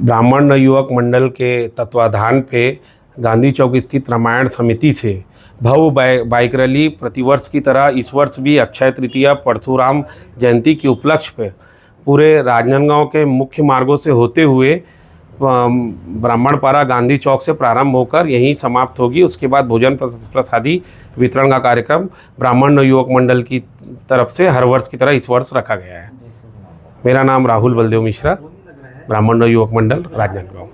ब्राह्मण युवक मंडल के तत्वाधान पे गांधी चौक स्थित रामायण समिति से भव्य बाइक रैली प्रतिवर्ष की तरह इस वर्ष भी अक्षय तृतीया परशुराम जयंती के उपलक्ष्य पे पूरे राजनांदगांव के मुख्य मार्गों से होते हुए ब्राह्मणपारा गांधी चौक से प्रारंभ होकर यहीं समाप्त होगी। उसके बाद भोजन प्रसादी वितरण का कार्यक्रम ब्राह्मण युवक मंडल की तरफ से हर वर्ष की तरह इस वर्ष रखा गया है। मेरा नाम राहुल बलदेव मिश्रा, ब्राह्मण युवक मंडल राजनांदगांव।